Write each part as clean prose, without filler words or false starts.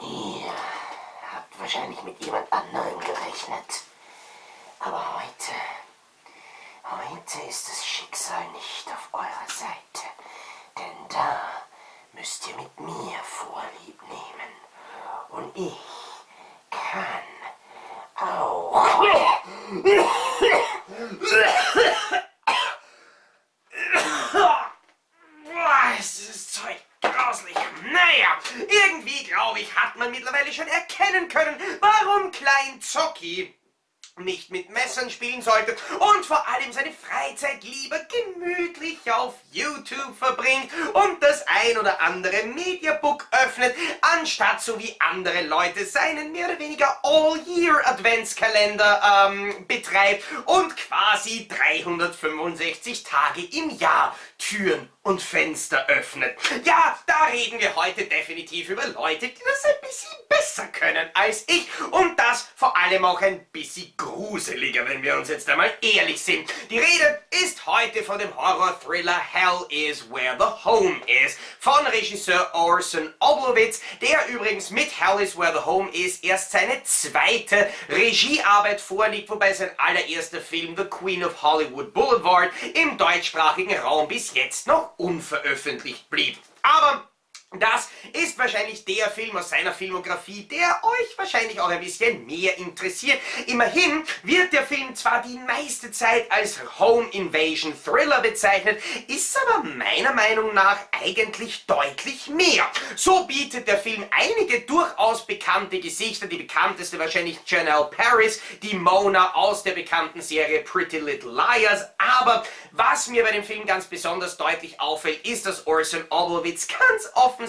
Ihr habt wahrscheinlich mit jemand anderem gerechnet. Aber heute ist das Schicksal nicht auf eurer Seite. Denn da müsst ihr mit mir Vorlieb nehmen. Und ich kann auch. Es ist Zeug grauslich. Naja, irgendwie, glaube ich, hat man mittlerweile schon erkennen können, warum Klein Zocki nicht mit Messern spielen sollte und vor allem seine Freizeit lieber gemütlich auf YouTube verbringt und das ein oder andere Mediabook öffnet, anstatt so wie andere Leute seinen mehr oder weniger All-Year-Adventskalender betreibt und quasi 365 Tage im Jahr Türen und Fenster öffnet. Ja, da reden wir heute definitiv über Leute, die das ein bisschen besser können als ich und das vor allem auch ein bisschen gruseliger, wenn wir uns jetzt einmal ehrlich sind. Die Rede ist heute von dem Horror-Thriller Hell is Where the Home is von Regisseur Orson Oblowitz, der übrigens mit Hell is Where the Home is erst seine zweite Regiearbeit vorliegt, wobei sein allererster Film The Queen of Hollywood Boulevard im deutschsprachigen Raum bis jetzt noch unveröffentlicht blieb. Aber das ist wahrscheinlich der Film aus seiner Filmografie, der euch wahrscheinlich auch ein bisschen mehr interessiert. Immerhin wird der Film zwar die meiste Zeit als Home Invasion Thriller bezeichnet, ist aber meiner Meinung nach eigentlich deutlich mehr. So bietet der Film einige durchaus bekannte Gesichter, die bekannteste wahrscheinlich Janelle Paris, die Mona aus der bekannten Serie Pretty Little Liars, aber was mir bei dem Film ganz besonders deutlich auffällt, ist, dass Orson Oblowitz ganz offensichtlich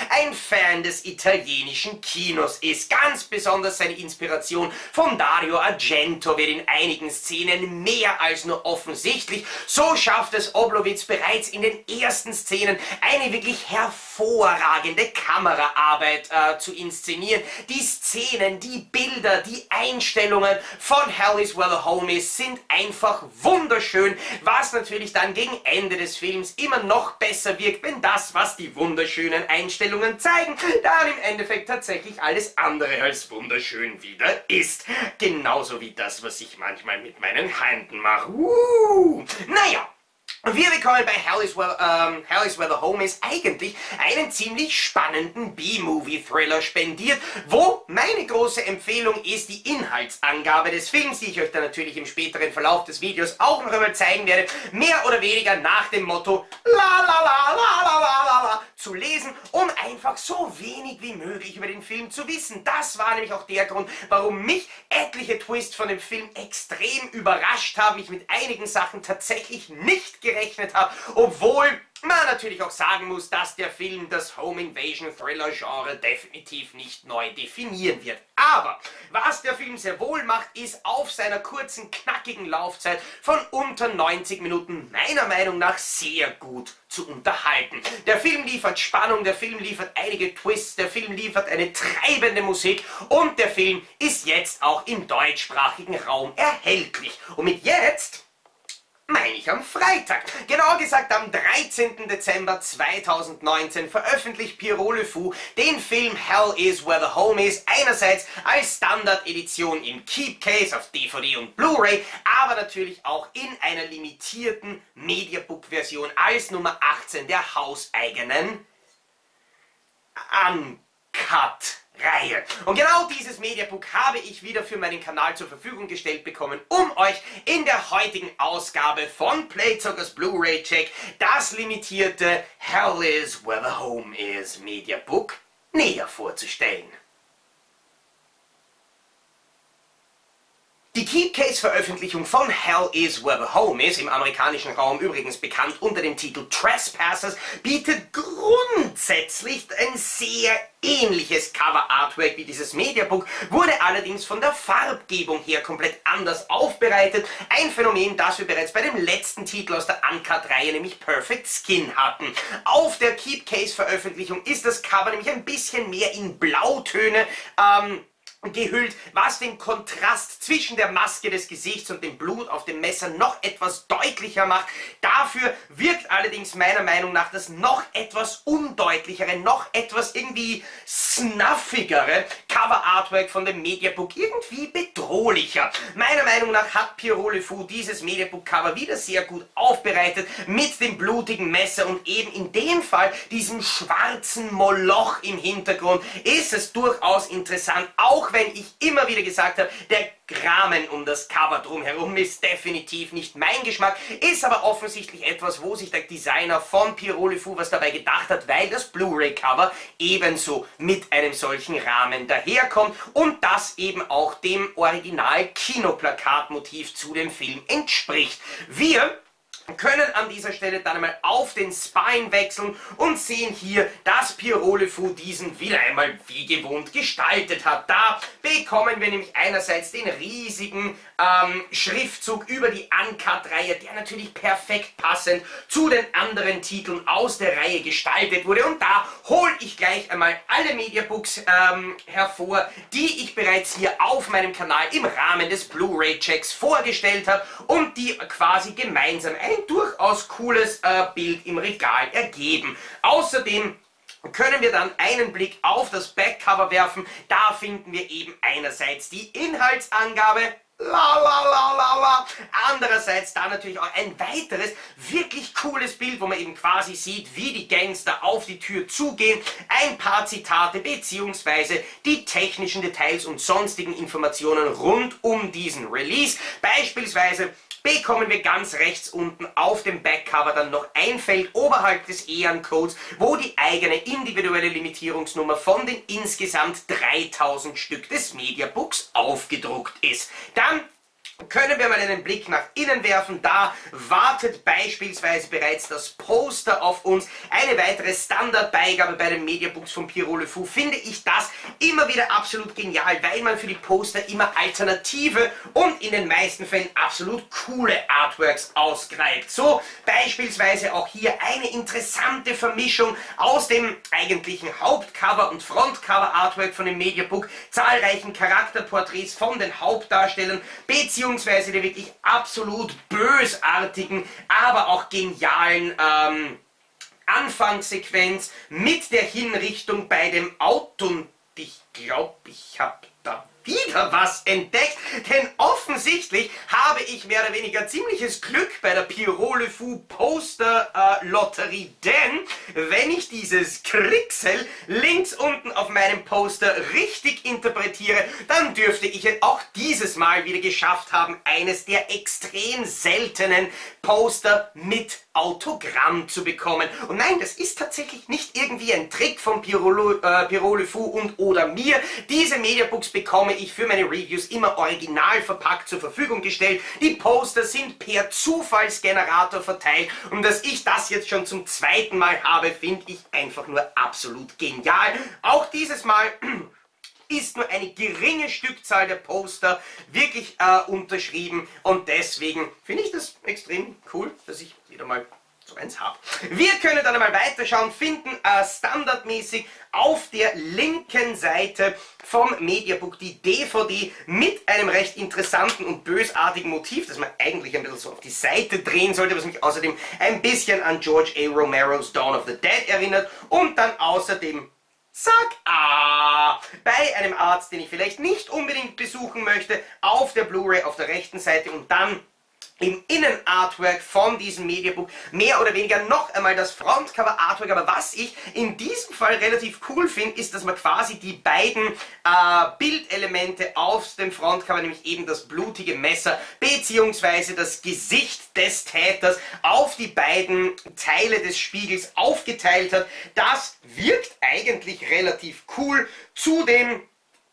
ein Fan des italienischen Kinos ist. Ganz besonders seine Inspiration von Dario Argento wird in einigen Szenen mehr als nur offensichtlich. So schafft es Oblowitz bereits in den ersten Szenen eine wirklich hervorragende Kameraarbeit zu inszenieren. Die Szenen, die Bilder, die Einstellungen von Hell is Where the Home is sind einfach wunderschön, was natürlich dann gegen Ende des Films immer noch besser wirkt, wenn das, was die wunderschönen Einstellungen zeigen, dann im Endeffekt tatsächlich alles andere als wunderschön wieder ist. Genauso wie das, was ich manchmal mit meinen Händen mache. Naja. Wir bekommen bei Hell is Where the Home is eigentlich einen ziemlich spannenden B-Movie-Thriller spendiert, wo meine große Empfehlung ist die Inhaltsangabe des Films, die ich euch dann natürlich im späteren Verlauf des Videos auch noch einmal zeigen werde, mehr oder weniger nach dem Motto la la la la la la la la zu lesen, um einfach so wenig wie möglich über den Film zu wissen. Das war nämlich auch der Grund, warum mich etliche Twists von dem Film extrem überrascht haben, ich mit einigen Sachen tatsächlich nicht gerechnet habe, obwohl man natürlich auch sagen muss, dass der Film das Home Invasion Thriller Genre definitiv nicht neu definieren wird. Aber was der Film sehr wohl macht, ist auf seiner kurzen, knackigen Laufzeit von unter 90 Minuten meiner Meinung nach sehr gut zu unterhalten. Der Film liefert Spannung, der Film liefert einige Twists, der Film liefert eine treibende Musik und der Film ist jetzt auch im deutschsprachigen Raum erhältlich. Und mit jetzt meine ich am Freitag. Genauer gesagt am 13. Dezember 2019 veröffentlicht Pierrot Le Fou den Film Hell is Where the Home is, einerseits als Standard-Edition im Keepcase auf DVD und Blu-ray, aber natürlich auch in einer limitierten Mediabook-Version als Nummer 18 der hauseigenen Uncut-Reihe. Und genau dieses Mediabook habe ich wieder für meinen Kanal zur Verfügung gestellt bekommen, um euch in der heutigen Ausgabe von Playzockers Blu-ray Check das limitierte Hell is Where the Home is Mediabook näher vorzustellen. Die Keepcase-Veröffentlichung von Hell is Where the Home is, im amerikanischen Raum übrigens bekannt unter dem Titel Trespassers, bietet grundsätzlich ein sehr ähnliches Cover-Artwork wie dieses Mediabook, wurde allerdings von der Farbgebung her komplett anders aufbereitet. Ein Phänomen, das wir bereits bei dem letzten Titel aus der Uncut-Reihe, nämlich Perfect Skin, hatten. Auf der Keepcase-Veröffentlichung ist das Cover nämlich ein bisschen mehr in Blautöne gehüllt, was den Kontrast zwischen der Maske des Gesichts und dem Blut auf dem Messer noch etwas deutlicher macht. Dafür wirkt allerdings meiner Meinung nach das noch etwas undeutlichere, noch etwas irgendwie snuffigere Cover-Artwork von dem Mediabook irgendwie bedrohlicher. Meiner Meinung nach hat Pierrot Le Fou dieses Mediabook-Cover wieder sehr gut aufbereitet mit dem blutigen Messer und eben in dem Fall diesem schwarzen Moloch im Hintergrund ist es durchaus interessant, auch wenn ich immer wieder gesagt habe, der Rahmen um das Cover drumherum ist definitiv nicht mein Geschmack, ist aber offensichtlich etwas, wo sich der Designer von Pierrot Le Fou was dabei gedacht hat, weil das Blu-ray-Cover ebenso mit einem solchen Rahmen daherkommt und das eben auch dem Original-Kinoplakatmotiv zu dem Film entspricht. Wir können an dieser Stelle dann einmal auf den Spine wechseln und sehen hier, dass Pierrot Le Fou diesen wieder einmal wie gewohnt gestaltet hat. Da bekommen wir nämlich einerseits den riesigen Schriftzug über die Uncut-Reihe, der natürlich perfekt passend zu den anderen Titeln aus der Reihe gestaltet wurde. Und da hole ich gleich einmal alle Mediabooks hervor, die ich bereits hier auf meinem Kanal im Rahmen des Blu-ray-Checks vorgestellt habe und die quasi gemeinsam ein durchaus cooles Bild im Regal ergeben. Außerdem können wir dann einen Blick auf das Backcover werfen. Da finden wir eben einerseits die Inhaltsangabe, andererseits dann natürlich auch ein weiteres, wirklich cooles Bild, wo man eben quasi sieht, wie die Gangster auf die Tür zugehen, ein paar Zitate bzw. die technischen Details und sonstigen Informationen rund um diesen Release. Beispielsweise bekommen wir ganz rechts unten auf dem Backcover dann noch ein Feld oberhalb des EAN-Codes, wo die eigene individuelle Limitierungsnummer von den insgesamt 3000 Stück des Mediabooks aufgedruckt ist. Dann können wir mal einen Blick nach innen werfen. Da wartet beispielsweise bereits das Poster auf uns. Eine weitere Standardbeigabe bei den Mediabooks von Pierrot Le Fou. Finde ich das immer wieder absolut genial, weil man für die Poster immer alternative und in den meisten Fällen absolut coole Artworks ausgreift. So beispielsweise auch hier eine interessante Vermischung aus dem eigentlichen Hauptcover und Frontcover-Artwork von dem Mediabook, zahlreichen Charakterporträts von den Hauptdarstellern, beziehungsweise die wirklich absolut bösartigen, aber auch genialen Anfangssequenz mit der Hinrichtung bei dem Auto. Und ich glaube, ich habe da wieder was entdeckt, denn offensichtlich habe ich mehr oder weniger ziemliches Glück bei der Pierrot Le Fou Poster Lotterie, denn wenn ich dieses Kricksel links unten auf meinem Poster richtig interpretiere, dann dürfte ich es auch dieses Mal wieder geschafft haben, eines der extrem seltenen Poster mit Autogramm zu bekommen. Und nein, das ist tatsächlich nicht irgendwie ein Trick von Pierrot Le Fou und oder mir. Diese Mediabooks bekomme ich für meine Reviews immer original verpackt zur Verfügung gestellt. Die Poster sind per Zufallsgenerator verteilt und dass ich das jetzt schon zum zweiten Mal habe, finde ich einfach nur absolut genial. Auch dieses Mal ist nur eine geringe Stückzahl der Poster wirklich unterschrieben und deswegen finde ich das extrem cool, dass ich wieder mal so eins habe. Wir können dann einmal weiterschauen, finden standardmäßig auf der linken Seite vom Mediabook die DVD mit einem recht interessanten und bösartigen Motiv, das man eigentlich ein bisschen so auf die Seite drehen sollte, was mich außerdem ein bisschen an George A. Romeros Dawn of the Dead erinnert und dann außerdem bei einem Arzt, den ich vielleicht nicht unbedingt besuchen möchte, auf der Blu-ray auf der rechten Seite und dann im Innenartwork von diesem Mediabook mehr oder weniger noch einmal das Frontcover-Artwork, aber was ich in diesem Fall relativ cool finde, ist, dass man quasi die beiden Bildelemente auf dem Frontcover, nämlich eben das blutige Messer bzw. das Gesicht des Täters, auf die beiden Teile des Spiegels aufgeteilt hat. Das wirkt eigentlich relativ cool. Zudem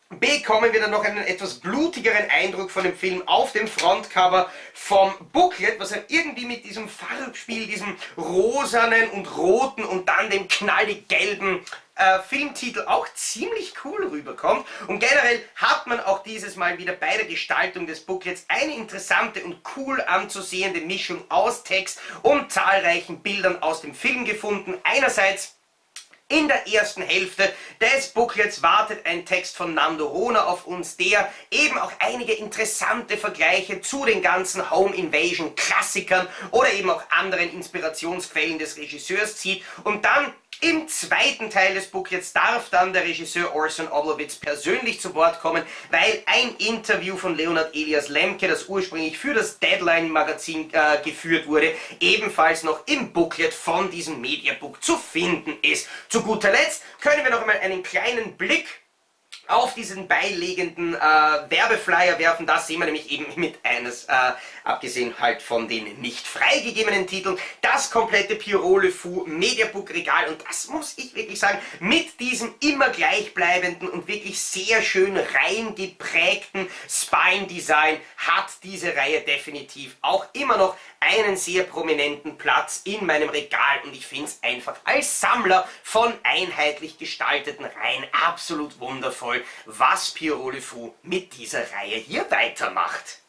bekommen wir dann noch einen etwas blutigeren Eindruck von dem Film auf dem Frontcover vom Booklet, was halt irgendwie mit diesem Farbspiel, diesem rosanen und roten und dann dem knallig gelben Filmtitel auch ziemlich cool rüberkommt. Und generell hat man auch dieses Mal wieder bei der Gestaltung des Booklets eine interessante und cool anzusehende Mischung aus Text und zahlreichen Bildern aus dem Film gefunden. Einerseits In der ersten Hälfte des Booklets wartet ein Text von Nando Rohner auf uns, der eben auch einige interessante Vergleiche zu den ganzen Home Invasion Klassikern oder eben auch anderen Inspirationsquellen des Regisseurs zieht. Und dann im zweiten Teil des Booklets darf dann der Regisseur Orson Oblowitz persönlich zu Wort kommen, weil ein Interview von Leonard Elias Lemke, das ursprünglich für das Deadline-Magazin geführt wurde, ebenfalls noch im Booklet von diesem Mediabook zu finden ist. Zu guter Letzt können wir noch einmal einen kleinen Blick auf diesen beilegenden Werbeflyer werfen. Das sehen wir nämlich eben mit eines, abgesehen halt von den nicht freigegebenen Titeln, das komplette Pierrot Le Fou Mediabook Regal. Und das muss ich wirklich sagen, mit diesem immer gleichbleibenden und wirklich sehr schön rein geprägten Spine-Design hat diese Reihe definitiv auch immer noch einen sehr prominenten Platz in meinem Regal, und ich finde es einfach als Sammler von einheitlich gestalteten Reihen absolut wundervoll, was Pierrot Le Fou mit dieser Reihe hier weitermacht.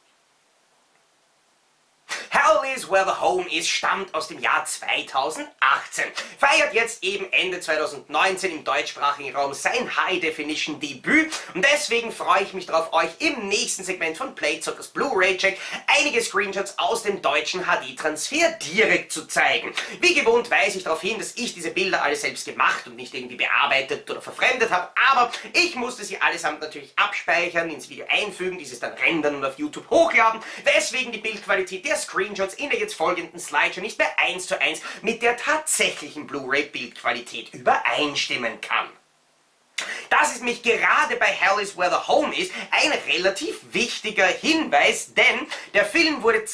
Hell is Where the Home is stammt aus dem Jahr 2018, feiert jetzt eben Ende 2019 im deutschsprachigen Raum sein High-Definition-Debüt, und deswegen freue ich mich darauf, euch im nächsten Segment von Playzockers Blu-ray-Check einige Screenshots aus dem deutschen HD-Transfer direkt zu zeigen. Wie gewohnt weise ich darauf hin, dass ich diese Bilder alle selbst gemacht und nicht irgendwie bearbeitet oder verfremdet habe, aber ich musste sie allesamt natürlich abspeichern, ins Video einfügen, dieses dann rendern und auf YouTube hochladen, weswegen die Bildqualität der Screenshots in der jetzt folgenden Slideshow nicht mehr 1:1 mit der tatsächlichen Blu-ray-Bildqualität übereinstimmen kann. Das ist nämlich gerade bei Hell is Where the Home is ein relativ wichtiger Hinweis, denn der Film wurde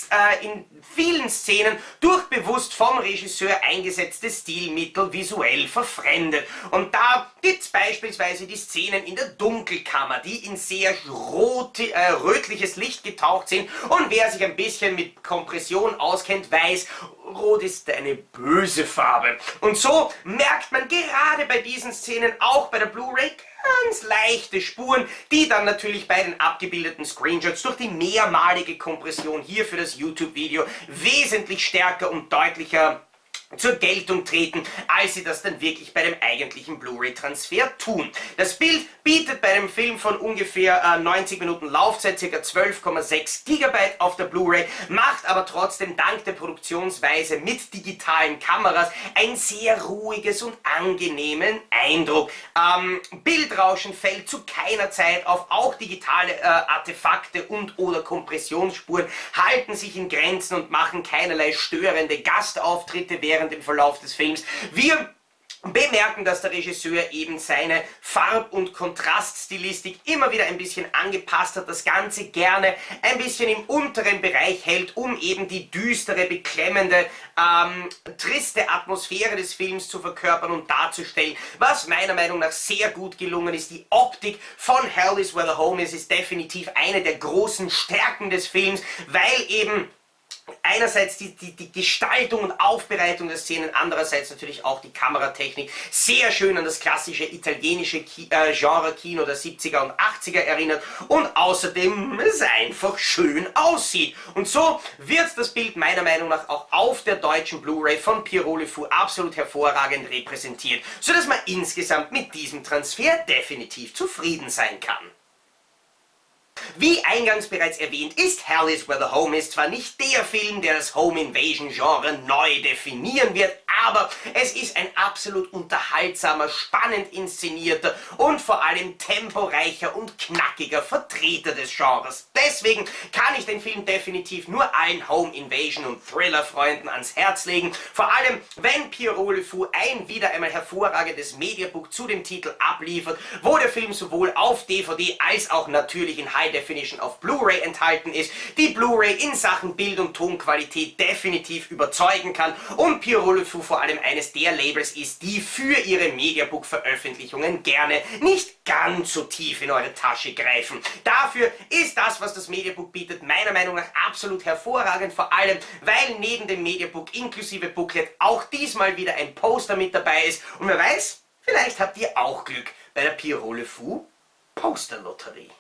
in vielen Szenen durch bewusst vom Regisseur eingesetzte Stilmittel visuell verfremdet. Und da gibt es beispielsweise die Szenen in der Dunkelkammer, die in sehr rötliches Licht getaucht sind, und wer sich ein bisschen mit Kompression auskennt, weiß, Rot ist eine böse Farbe. Und so merkt man gerade bei diesen Szenen auch bei der Blu-ray ganz leichte Spuren, die dann natürlich bei den abgebildeten Screenshots durch die mehrmalige Kompression hier für das YouTube-Video wesentlich stärker und deutlicher zur Geltung treten, als sie das dann wirklich bei dem eigentlichen Blu-ray-Transfer tun. Das Bild bietet bei einem Film von ungefähr 90 Minuten Laufzeit ca. 12,6 GB auf der Blu-ray, macht aber trotzdem dank der Produktionsweise mit digitalen Kameras ein sehr ruhiges und angenehmen Eindruck. Bildrauschen fällt zu keiner Zeit auf, auch digitale Artefakte und oder Kompressionsspuren halten sich in Grenzen und machen keinerlei störende Gastauftritte während dem Verlauf des Films. Wir bemerken, dass der Regisseur eben seine Farb- und Kontraststilistik immer wieder ein bisschen angepasst hat, das Ganze gerne ein bisschen im unteren Bereich hält, um eben die düstere, beklemmende, triste Atmosphäre des Films zu verkörpern und darzustellen, was meiner Meinung nach sehr gut gelungen ist. Die Optik von Hell is Where the Home is ist definitiv eine der großen Stärken des Films, weil eben einerseits die Gestaltung und Aufbereitung der Szenen, andererseits natürlich auch die Kameratechnik sehr schön an das klassische italienische Genre-Kino der 70er und 80er erinnert und außerdem es einfach schön aussieht. Und so wird das Bild meiner Meinung nach auch auf der deutschen Blu-ray von Pierrot Le Fou absolut hervorragend repräsentiert, sodass man insgesamt mit diesem Transfer definitiv zufrieden sein kann. Wie eingangs bereits erwähnt, ist Hell is Where the Home is zwar nicht der Film, der das Home Invasion Genre neu definieren wird, aber es ist ein absolut unterhaltsamer, spannend inszenierter und vor allem temporeicher und knackiger Vertreter des Genres. Deswegen kann ich den Film definitiv nur allen Home Invasion und Thriller-Freunden ans Herz legen, vor allem wenn Pierrot Le Fou ein wieder einmal hervorragendes Mediabook zu dem Titel abliefert, wo der Film sowohl auf DVD als auch natürlich in High Definition auf Blu-ray enthalten ist, die Blu-ray in Sachen Bild- und Tonqualität definitiv überzeugen kann und Pierrot Le Fou vor allem eines der Labels ist, die für ihre Mediabook-Veröffentlichungen gerne nicht ganz so tief in eure Tasche greifen. Dafür ist das, was das Mediabook bietet, meiner Meinung nach absolut hervorragend, vor allem, weil neben dem Mediabook inklusive Booklet auch diesmal wieder ein Poster mit dabei ist und wer weiß, vielleicht habt ihr auch Glück bei der Pierrot Le Fou Posterlotterie.